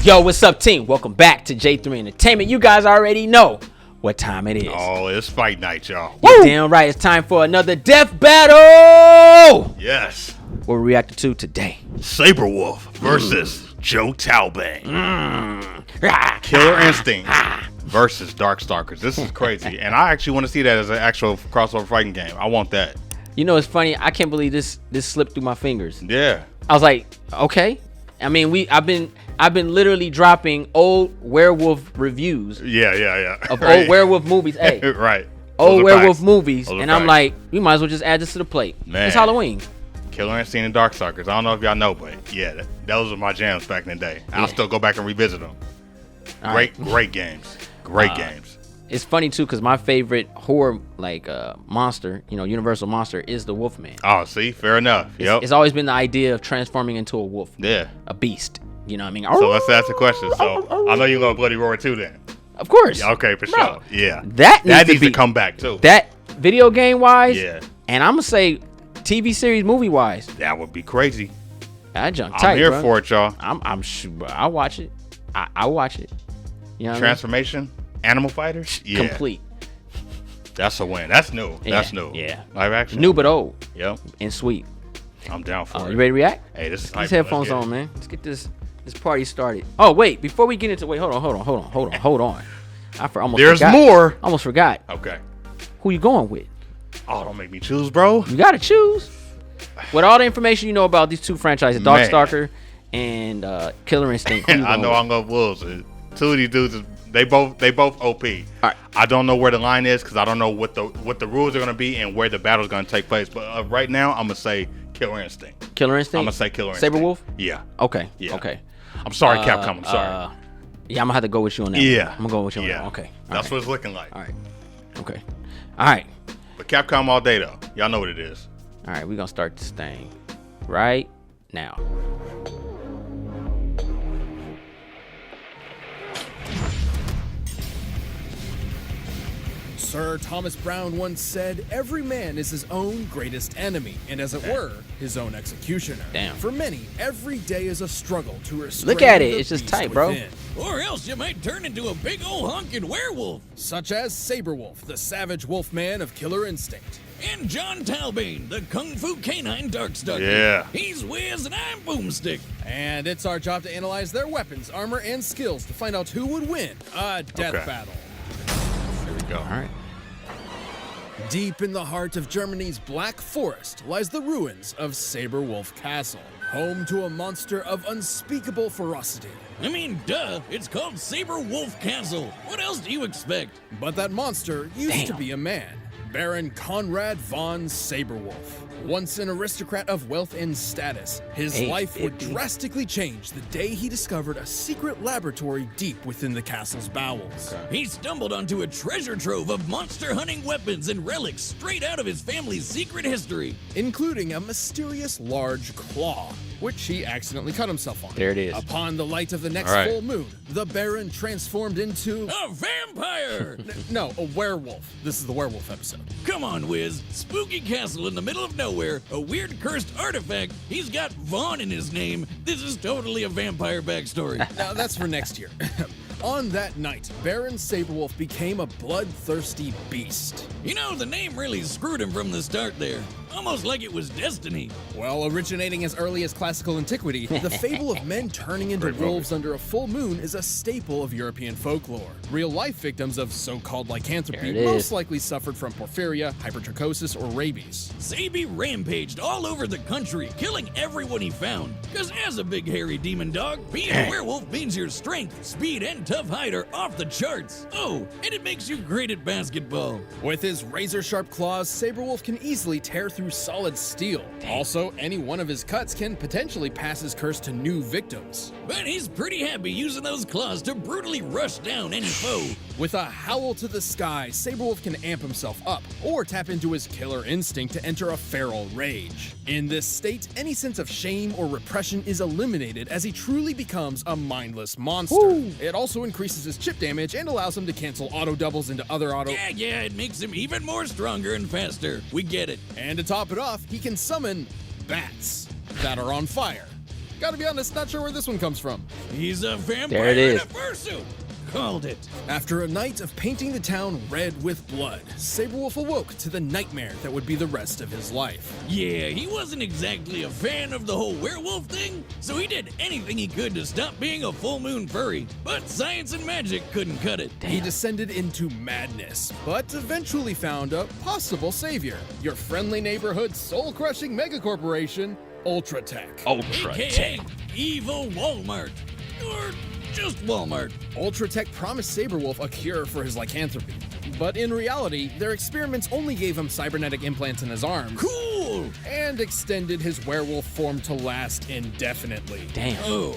Yo, what's up, team? Welcome back to J3 Entertainment. You guys already know what time it is. Oh, it's fight night, y'all. You're damn right. It's time for another death battle. Yes. What we're reacting to today. Sabrewulf versus Jon Talbain. Killer Instinct versus Darkstalkers. This is crazy. And I actually want to see that as an actual crossover fighting game. I want that. You know, it's funny. I can't believe this slipped through my fingers. Yeah. I was like, okay. I mean, I've been literally dropping old werewolf reviews. Yeah. Of old werewolf movies. Hey, right. Old werewolf movies. Those and are I'm facts. like, we might as well just add this to the plate. Man. It's Halloween. Killer Instinct and Darkstalkers. I don't know if y'all know, but yeah, those are my jams back in the day. I'll still go back and revisit them. Great games. Great games. It's funny too, because my favorite horror monster, Universal monster, is the Wolfman. Oh, see, fair enough. It's always been the idea of transforming into a wolf. Yeah. A beast. You know what I mean? So let's ask the question. So I know you're gonna bloody roar too then. Of course. Yeah, okay, for sure. Yeah. That needs to come back too. That video game wise. Yeah. And I'm gonna say TV series movie wise. That would be crazy. That junk tight, I'm here bro. for it, y'all. I'm sure. I'll watch it. I'll watch it. You know what Transformation, Animal Fighters, yeah. Complete. That's a win. That's new. That's new. Yeah. Live action. New but old. Yep. And sweet. I'm down for it. You ready to react? Hey, this is Get these headphones on, man. Let's get this party started. Oh wait, before we get into hold on. There's more. Almost forgot. Okay. Who you going with? Oh, don't make me choose, bro. You gotta choose. With all the information you know about these two franchises, Darkstalker and Killer Instinct. I know I'm gonna Wolves. Two of these dudes, they both OP. All right. I don't know where the line is because I don't know what the rules are gonna be and where the battle's gonna take place. But right now, I'm gonna say Killer Instinct. Killer Instinct. I'm gonna say Killer Instinct. Sabrewulf. Yeah. Okay. Yeah. Okay. I'm sorry, Capcom. I'm sorry. Yeah, I'm gonna have to go with you on that. Yeah. I'm gonna go with you on that. Okay. That's what it's looking like. All right. Okay. All right. But Capcom all day though. Y'all know what it is. All right. We're gonna start this thing right now. Sir Thomas Browne once said, "Every man is his own greatest enemy, and as it were, his own executioner." Damn. For many, every day is a struggle to restrain Look at it. the It's just beast tight, bro. within. Or else you might turn into a big old honking werewolf. Such as Sabrewulf, the savage wolfman of Killer Instinct. And Jon Talbain, the kung fu canine Darkstalker. Yeah. He's Wiz and I'm Boomstick. And it's our job to analyze their weapons, armor, and skills to find out who would win a death Okay. battle. Here we go. All right. Deep in the heart of Germany's Black Forest lies the ruins of Sabrewulf Castle, home to a monster of unspeakable ferocity. I mean, duh, it's called Sabrewulf Castle. What else do you expect? But that monster used to be a man, Baron Conrad von Sabrewulf. Once an aristocrat of wealth and status, his life would drastically change the day he discovered a secret laboratory deep within the castle's bowels. He stumbled onto a treasure trove of monster-hunting weapons and relics straight out of his family's secret history. Including a mysterious large claw, which he accidentally cut himself on. There it is. Upon the light of the next All right. full moon, the Baron transformed into... A vampire! No, a werewolf. This is the werewolf episode. Come on, Wiz. Spooky castle in the middle of nowhere, a weird cursed artifact. He's got Vaughn in his name. This is totally a vampire backstory. Now, that's for next year. On that night, Baron Sabrewulf became a bloodthirsty beast. You know, the name really screwed him from the start there. Almost like it was destiny. Well, originating as early as classical antiquity, the fable of men turning into wolves under a full moon is a staple of European folklore. Real-life victims of so-called There lycanthropy it is. most likely suffered from porphyria, hypertrichosis, or rabies. Sabi rampaged all over the country, killing everyone he found. Because as a big hairy demon dog, being a werewolf means your strength, speed, and tough hide are off the charts. Oh, and it makes you great at basketball. With his razor-sharp claws, Sabrewulf can easily tear through solid steel. Also, any one of his cuts can potentially pass his curse to new victims. But he's pretty happy using those claws to brutally rush down any foe. With a howl to the sky, Sabrewulf can amp himself up, or tap into his killer instinct to enter a feral rage. In this state, any sense of shame or repression is eliminated as he truly becomes a mindless monster. It also increases his chip damage and allows him to cancel auto doubles into other auto... Yeah, it makes him even more stronger and faster. We get it. And to top it off, he can summon bats that are on fire. Gotta be honest, not sure where this one comes from. He's a vampire There it is. in a fursuit. Called it. After a night of painting the town red with blood, Sabrewulf awoke to the nightmare that would be the rest of his life. Yeah, he wasn't exactly a fan of the whole werewolf thing, so he did anything he could to stop being a full moon furry. But science and magic couldn't cut it. He descended into madness, but eventually found a possible savior. Your friendly neighborhood soul-crushing megacorporation, Ultratech. AKA Evil Walmart. Or just Walmart. Ultratech promised Sabrewulf a cure for his lycanthropy. But in reality, their experiments only gave him cybernetic implants in his arms. Cool! And extended his werewolf form to last indefinitely. Damn. Oh.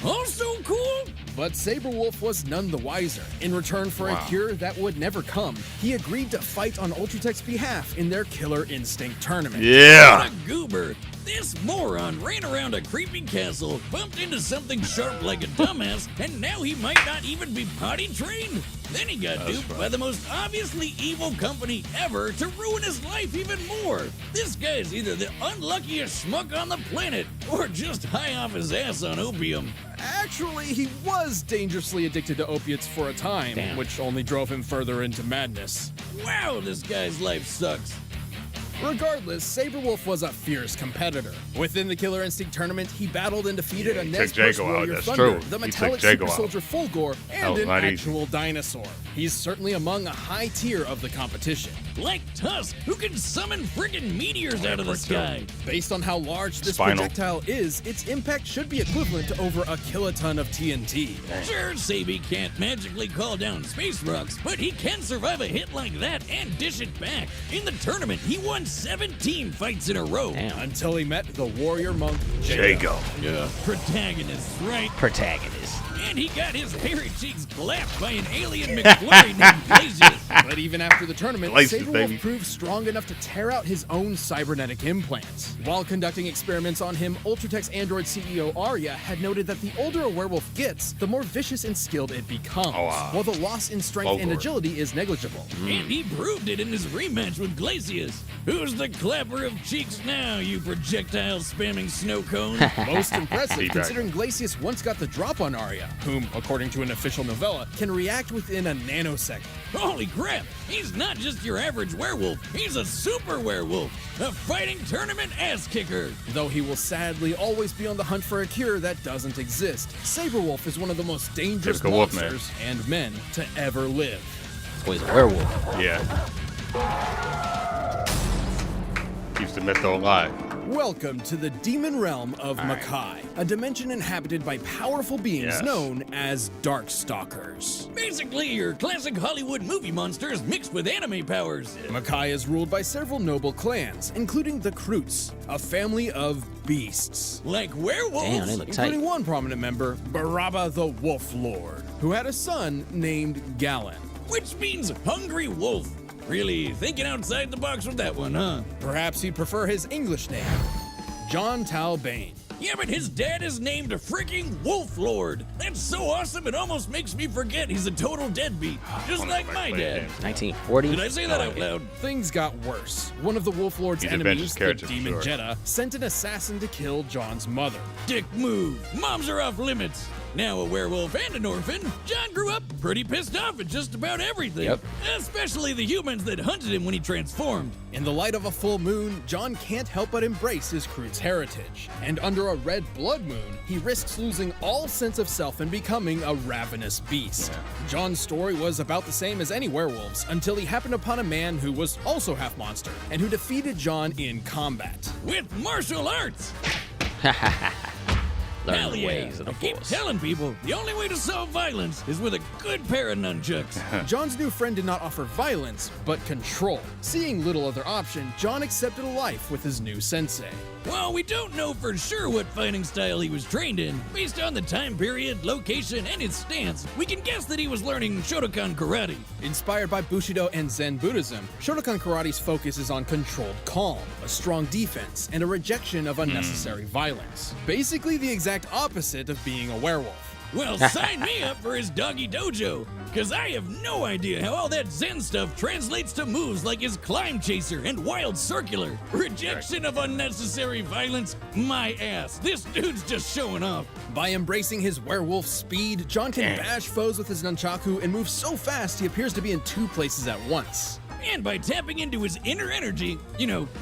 Also cool? But Sabrewulf was none the wiser. In return for a cure that would never come, he agreed to fight on Ultratech's behalf in their Killer Instinct tournament. Yeah. What a goober. This moron ran around a creepy castle, bumped into something sharp like a dumbass, and now he might not even be potty trained. Then he got duped by the most obviously evil company ever to ruin his life even more. This guy's either the unluckiest schmuck on the planet, or just high off his ass on opium. Actually, he was dangerously addicted to opiates for a time, which only drove him further into madness. Wow, this guy's life sucks. Regardless, Sabrewulf was a fierce competitor. Within the Killer Instinct tournament, he battled and defeated a he Nez took Perce Jago out, warrior that's Thunder, true. the He metallic took Jago super out. soldier Fulgor, and was an not easy. actual dinosaur. He's certainly among a high tier of the competition. Like Tusk, who can summon friggin' meteors out of the sky. Based on how large this Spinal. projectile is, its impact should be equivalent to over a kiloton of TNT. Sure, Sabi can't magically call down space rocks, but he can survive a hit like that and dish it back. In the tournament, he won 17 fights in a row. Damn. Until he met the warrior monk Jago. Protagonist, right? Protagonist. And he got his hairy cheeks clapped by an alien McFlurry named Glacius. But even after the tournament, Glacius, baby. Sabrewulf proved strong enough to tear out his own cybernetic implants. While conducting experiments on him, Ultratech's android CEO Arya had noted that the older a werewolf gets, the more vicious and skilled it becomes, while the loss in strength and Fulgor. agility is negligible. And he proved it in his rematch with Glacius. Who's the clapper of cheeks now, you projectile spamming snow cone? Most impressive, Feedback. considering Glacius once got the drop on Arya, whom, according to an official novella, can react within a nanosecond. Holy crap! He's not just your average werewolf, he's a super werewolf! A fighting tournament ass kicker! Though he will sadly always be on the hunt for a cure that doesn't exist, Sabrewulf is one of the most dangerous Typical Wolfman. monsters and men to ever live. Oh, he's a werewolf. Yeah. Keeps the myth alive. Welcome to the demon realm of Makai, a dimension inhabited by powerful beings Yes. known as Darkstalkers. Basically, your classic Hollywood movie monsters mixed with anime powers. Makai is ruled by several noble clans, including the Kroots, a family of beasts. Like werewolves. Damn, they look tight. Including one prominent member, Baraba the Wolf Lord, who had a son named Galen. Which means hungry wolf. Really thinking outside the box with that one, huh? Perhaps he'd prefer his English name, Jon Talbain. Yeah, but his dad is named a freaking Wolf Lord. That's so awesome it almost makes me forget he's a total deadbeat. Just like my dad. 1940. Did I say that out loud? Things got worse. One of the Wolf Lord's He's enemies, adventurous the character, for Demon sure. Jeddah, sent an assassin to kill Jon's mother. Dick move. Moms are off limits. Now a werewolf and an orphan, Jon grew up pretty pissed off at just about everything. Yep. Especially the humans that hunted him when he transformed. In the light of a full moon, Jon can't help but embrace his Kroot's heritage. And under a red blood moon, he risks losing all sense of self and becoming a ravenous beast. Jon's story was about the same as any werewolves until he happened upon a man who was also half monster and who defeated Jon in combat. With martial arts. Learn Hell the yeah. ways of the I keep force. telling people, the only way to solve violence is with a good pair of nunchucks. Jon's new friend did not offer violence, but control. Seeing little other option, Jon accepted a life with his new sensei. While we don't know for sure what fighting style he was trained in, based on the time period, location, and his stance, we can guess that he was learning Shotokan karate. Inspired by Bushido and Zen Buddhism, Shotokan Karate's focus is on controlled calm, a strong defense, and a rejection of unnecessary violence. Basically the exact opposite of being a werewolf. Well, sign me up for his doggy dojo, because I have no idea how all that Zen stuff translates to moves like his climb chaser and wild circular. Rejection of unnecessary violence, my ass. This dude's just showing off. By embracing his werewolf speed, Jon can bash foes with his nunchaku and move so fast he appears to be in 2 places at once. And by tapping into his inner energy,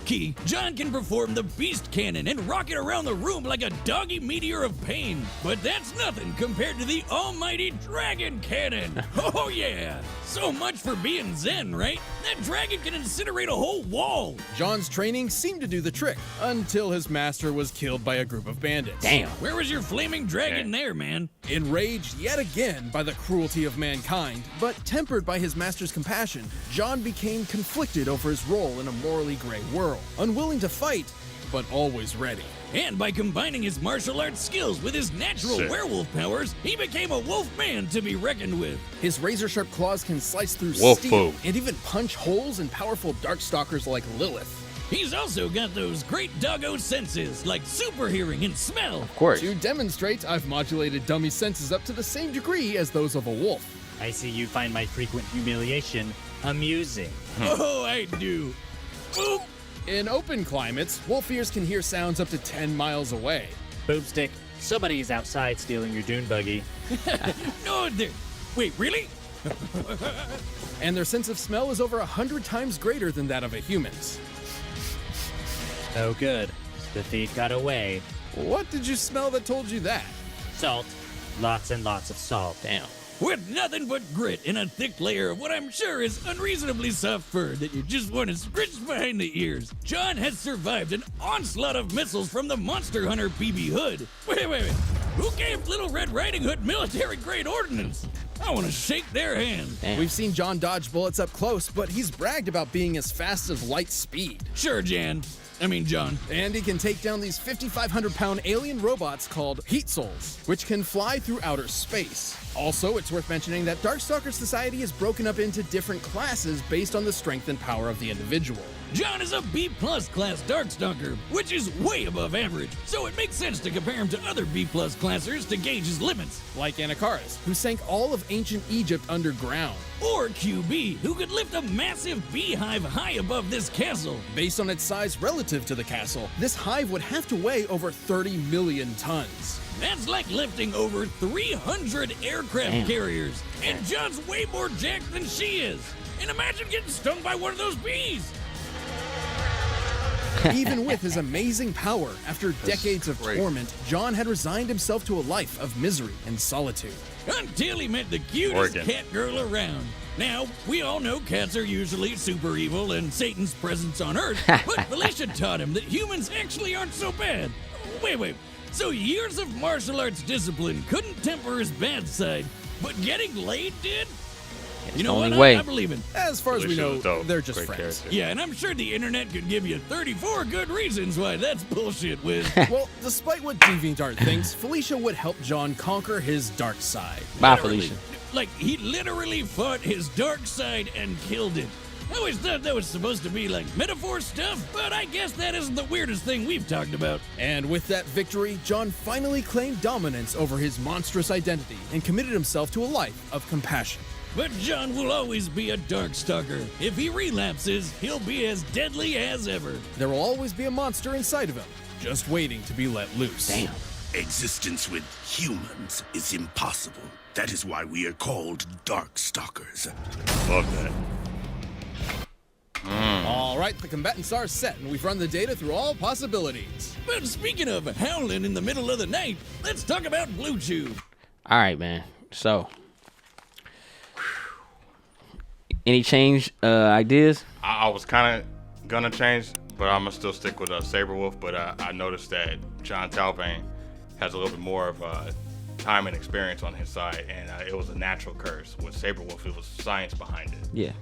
ki, Jon can perform the beast cannon and rocket around the room like a doggy meteor of pain. But that's nothing compared to the almighty dragon cannon. Oh yeah! So much for being Zen, right? That dragon can incinerate a whole wall. Jon's training seemed to do the trick, until his master was killed by a group of bandits. Damn. Where was your flaming dragon there, man? Enraged yet again by the cruelty of mankind, but tempered by his master's compassion, Jon became conflicted over his role in a morally gray world, unwilling to fight, but always ready. And by combining his martial arts skills with his natural werewolf powers, he became a wolf man to be reckoned with. His razor-sharp claws can slice through Wolf steel food. and even punch holes in powerful Darkstalkers like Lilith. He's also got those great doggo senses, like super hearing and smell. Of course. To demonstrate, I've modulated dummy senses up to the same degree as those of a wolf. I see you find my frequent humiliation amusing. Oh, I do. Boop. In open climates, wolf ears can hear sounds up to 10 miles away. Boobstick, somebody is outside stealing your dune buggy. No, there. Wait, really? And their sense of smell is over 100 times greater than that of a human's. Oh good, the thief got away. What did you smell that told you that? Salt, lots and lots of salt. Damn. With nothing but grit and a thick layer of what I'm sure is unreasonably soft fur that you just want to scritch behind the ears, Jon has survived an onslaught of missiles from the Monster Hunter PB Hood. Wait. Who gave Little Red Riding Hood military-grade ordnance? I want to shake their hand. Damn. We've seen Jon dodge bullets up close, but he's bragged about being as fast as light speed. Sure, Jon. And he can take down these 5,500-pound alien robots called Heat Souls, which can fly through outer space. Also, it's worth mentioning that Darkstalker society is broken up into different classes based on the strength and power of the individual. Jon is a B-plus class Darkstalker, which is way above average, so it makes sense to compare him to other B-plus classers to gauge his limits. Like Anakaris, who sank all of ancient Egypt underground. Or QB, who could lift a massive beehive high above this castle. Based on its size relative to the castle, this hive would have to weigh over 30 million tons. That's like lifting over 300 aircraft carriers, and Jon's way more jacked than she is. And imagine getting stung by one of those bees. Even with his amazing power, after decades of torment, Jon had resigned himself to a life of misery and solitude. Until he met the cutest cat girl around. Now, we all know cats are usually super evil and Satan's presence on Earth, but Felicia taught him that humans actually aren't so bad. Wait. So years of martial arts discipline couldn't temper his bad side, but getting laid did? You know what? I believe it. As far as we know, dope. they're just Great friends. character. Yeah, and I'm sure the internet could give you 34 good reasons why that's bullshit, Wiz. Well, despite what DeviantArt thinks, Felicia would help Jon conquer his dark side. Bye, Literally. Felicia. Like, he literally fought his dark side and killed it. I always thought that was supposed to be like metaphor stuff, but I guess that isn't the weirdest thing we've talked about. And with that victory, Jon finally claimed dominance over his monstrous identity and committed himself to a life of compassion. But Jon will always be a Darkstalker. If he relapses, he'll be as deadly as ever. There will always be a monster inside of him, just waiting to be let loose. Damn. Existence with humans is impossible. That is why we are called Darkstalkers. Love that. All right, the combatants are set, and we've run the data through all possibilities. But speaking of howling in the middle of the night, let's talk about Blue Chew. All right, man. So, any change ideas? I was kind of gonna change, but I'm gonna still stick with Sabrewulf. But I noticed that Jon Talbain has a little bit more of time and experience on his side, and it was a natural curse. With Sabrewulf, it was science behind it. Yeah.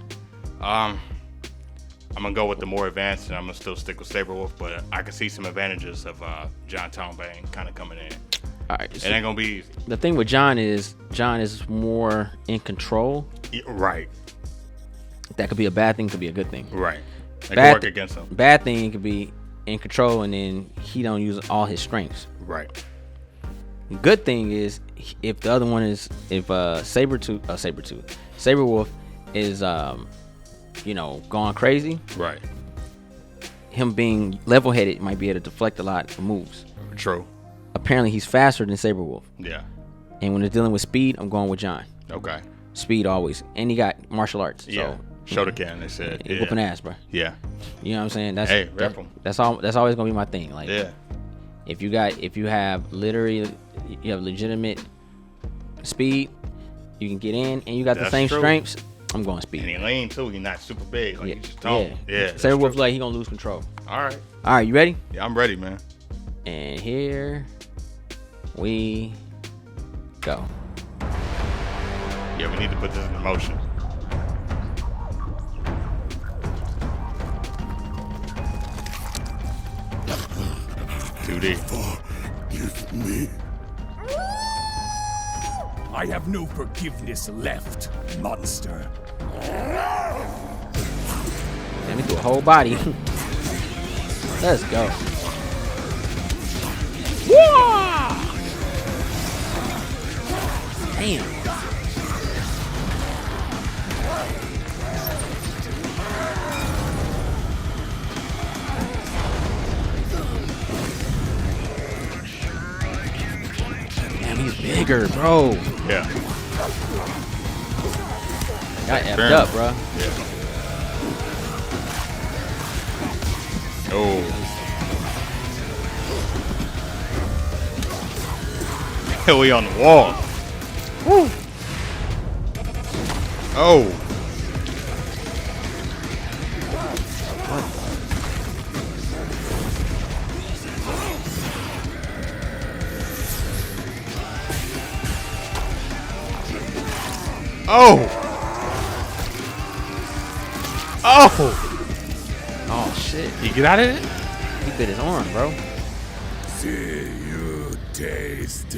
I'm gonna go with the more advanced, and I'm gonna still stick with Sabrewulf, but I can see some advantages of Jon Talbain kind of coming in. All right. It ain't gonna be easy. The thing with Jon is more in control. Right. That could be a bad thing, could be a good thing. Right. It can Bad work against him. Bad thing could be in control and then he don't use all his strengths. Right. Good thing is if the other one is Sabrewulf is going crazy. Right. Him being level-headed might be able to deflect a lot of moves. True. Apparently, he's faster than Sabrewulf. Yeah. And when it's dealing with speed, I'm going with Jon. Okay. Speed always, and he got martial arts. Yeah. So, Shotokan, they said. he whooping ass, bro. Yeah. You know what I'm saying? That's rep him. That's always gonna be my thing. Like, Yeah. if you have legitimate speed, you can get in, and you got the That's same true. strengths. I'm going speed. And he lean too. He's not super big. Like Yeah. he's just tall. Yeah. Sabrewulf like he gonna lose control. All right. All right, you ready? Yeah, I'm ready, man. And here we go. Yeah, we need to put this in motion. Forgive me. I have no forgiveness left, monster. Let me do a whole body. Let's go. Damn. Damn, he's bigger, bro. Yeah. Got effed up, bro. Yeah. Oh. We on the wall. Woo. Oh. Oh. Oh. Oh shit. You get out of it? He bit his arm, bro. See you taste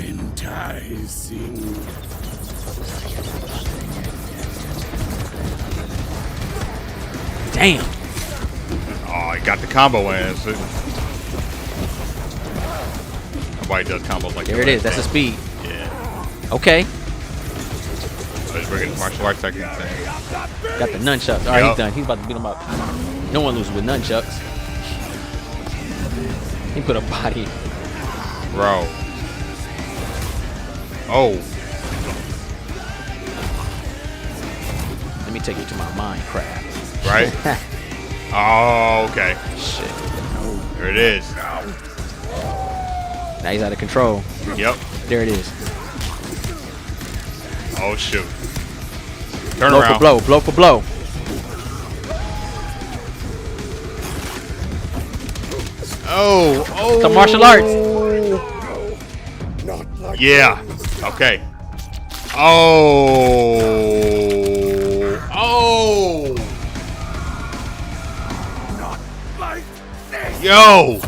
enticing. Damn. Oh, he got the combo in. So nobody does combos like that. There it is. That's the speed. Yeah. Okay. Oh, he's bringing the martial arts technique thing. Got the nunchucks. All right, Yup. he's done. He's about to beat him up. No one loses with nunchucks. He put a body. Bro. Oh. Let me take you to my Minecraft. Right? Oh, okay. Shit. There it is. Now he's out of control. Yep. There it is. Oh, shoot. Turn Blow around. for blow. Blow for blow. Oh. Oh. The martial arts. Not like Yeah. Okay. Oh. Oh. not like this. Yo.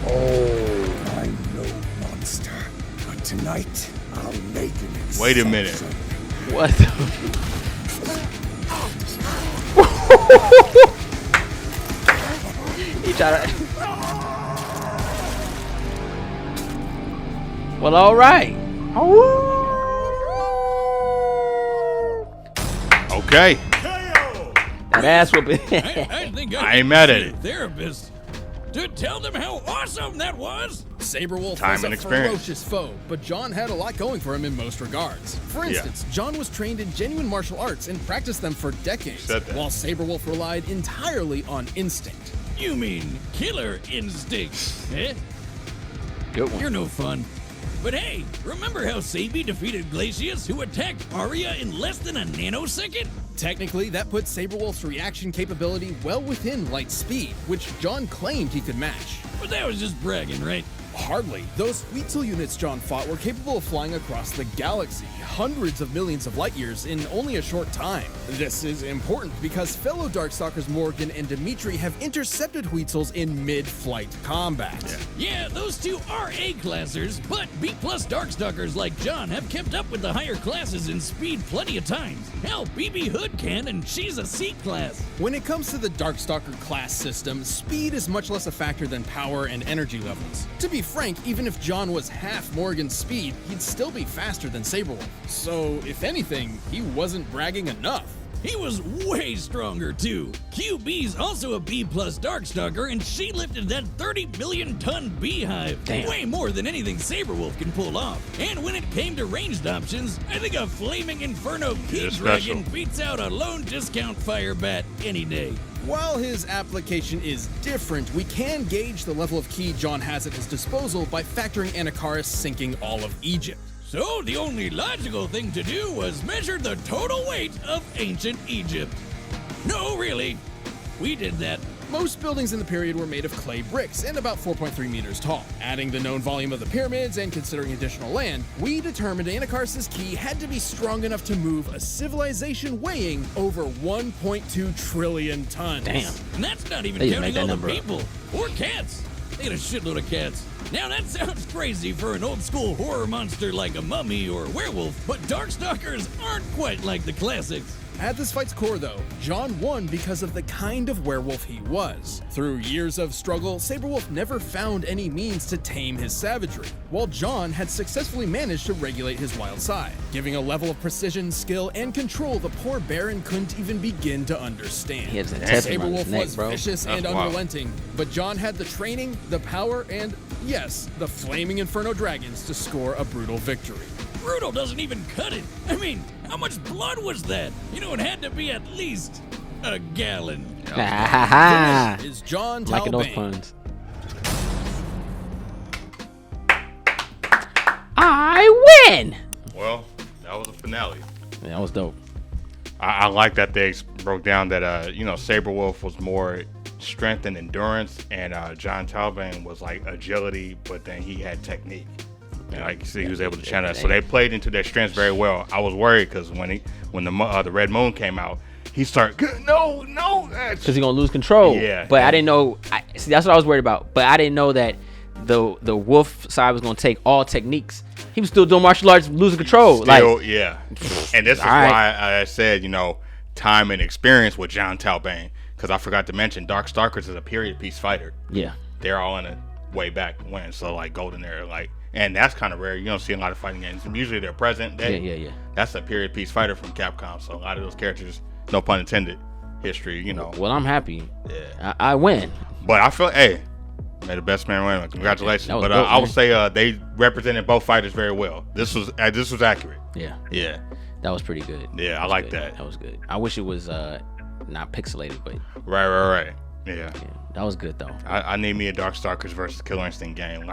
I know, monster. But tonight, I'll make an exception. Wait a minute. What the? He tried to. Well, all right. Okay. That ass whooping. I think I ain't mad at see it. a therapist to tell them how awesome that was. Sabrewulf Time was and a experience. ferocious foe, but Jon had a lot going for him in most regards. For instance, Jon was trained in genuine martial arts and practiced them for decades, Said that. while Sabrewulf relied entirely on instinct. You mean killer instinct, eh? Good one. You're no fun. But hey, remember how Sabi defeated Glacius, who attacked Arya in less than a nanosecond? Technically, that puts Sabrewulf's reaction capability well within light speed, which Jon claimed he could match. But that was just bragging, right? Hardly. Those Weitzel units Jon fought were capable of flying across the galaxy, hundreds of millions of light years in only a short time. This is important because fellow Darkstalkers Morgan and Dimitri have intercepted Weitzel's in mid-flight combat. Yeah, those two are A-classers, but B-plus Darkstalkers like Jon have kept up with the higher classes in speed plenty of times. Hell, BB Hood can, and she's a C-class. When it comes to the Darkstalker class system, speed is much less a factor than power and energy levels. To be frank, even if Jon was half Morgan's speed, he'd still be faster than Sabrewulf. So, if anything, he wasn't bragging enough. He was way stronger too. QB's also a B-plus Darkstalker, and she lifted that 30 million ton beehive. Damn. Way more than anything Sabrewulf can pull off. And when it came to ranged options, I think a Flaming Inferno Key Dragon beats out a lone discount fire bat any day. While his application is different, we can gauge the level of ki Jon has at his disposal by factoring Anakaris sinking all of Egypt. So the only logical thing to do was measure the total weight of ancient Egypt. No, really. We did that. Most buildings in the period were made of clay bricks and about 4.3 meters tall. Adding the known volume of the pyramids and considering additional land, we determined Anakaris' ki had to be strong enough to move a civilization weighing over 1.2 trillion tons. Damn. And that's not even They just counting made that all the number up. people. Or cats. They had a shitload of cats. Now that sounds crazy for an old school horror monster like a mummy or werewolf, but Darkstalkers aren't quite like the classics. At this fight's core, though, Jon won because of the kind of werewolf he was. Through years of struggle, Sabrewulf never found any means to tame his savagery, while Jon had successfully managed to regulate his wild side, giving a level of precision, skill, and control the poor Baron couldn't even begin to understand. He has a tattoo on his Sabrewulf neck, was bro. vicious and That's wild. unrelenting, but Jon had the training, the power, and, yes, the Flaming Inferno Dragons to score a brutal victory. Brutal doesn't even cut it. I mean, how much blood was that? You know, it had to be at least a gallon. Ha ha ha. This is Jon Liking those Talbain. puns. I win. Well, that was a finale. Yeah, that was dope. I like that they broke down that Sabrewulf was more strength and endurance, and Jon Talbain was like agility, but then he had technique. And like you see, he was able to channel that. So they played into their strengths very well. I was worried because when the Red Moon came out, he started no, Because he's gonna lose control. Yeah. But I didn't know. See, that's what I was worried about. But I didn't know that the wolf side was gonna take all techniques. He was still doing martial arts, losing control. yeah. And this is why I said time and experience with Jon Talbain, because I forgot to mention Darkstalkers is a period piece fighter. Yeah. They're all in a way back when, so like golden era, like. And that's kind of rare. You don't see a lot of fighting games. Usually they're present day. Yeah. That's a period piece fighter from Capcom. So a lot of those characters, no pun intended, history, Well, I'm happy. Yeah. I win. But I feel, may the best man win. Congratulations. That was But dope, I would man. say they represented both fighters very well. This was accurate. Yeah. Yeah. That was pretty good. Yeah, I like that. That was good. I wish it was not pixelated, but Right. Yeah. that was good though. I need me a Darkstalkers versus Killer Instinct game.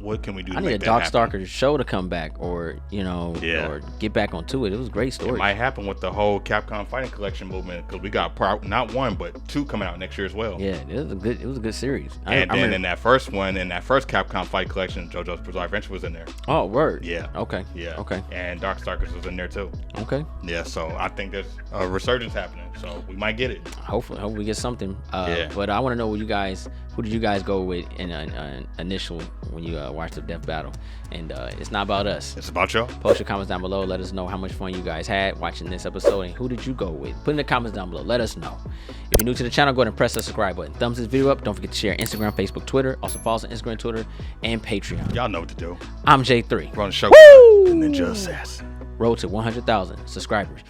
What can we do to I need a make that happen? Darkstalkers show to come back, or or get back onto it. It was a great It story. might happen with the whole Capcom Fighting Collection movement, because we got not one but two coming out next year as well. Yeah, it was a good series. And then in that first Capcom Fight Collection, JoJo's Bizarre Adventure was in there. Oh, word. Yeah. Okay. Yeah. Okay. And Darkstalkers was in there too. Okay. Yeah. So I think there's a resurgence happening. So we might get it. Hopefully we get something. Yeah. But I want to know who did you guys go with in an initial when you watched the death battle? And it's not about us. It's about y'all. Post your comments down below. Let us know how much fun you guys had watching this episode and who did you go with. Put in the comments down below. Let us know. If you're new to the channel, go ahead and press the subscribe button. Thumbs this video up. Don't forget to share Instagram, Facebook, Twitter. Also follow us on Instagram, Twitter, and Patreon. Y'all know what to do. I'm J3. Run the show. Woo! The Ninja Assassin. Road to 100,000 subscribers.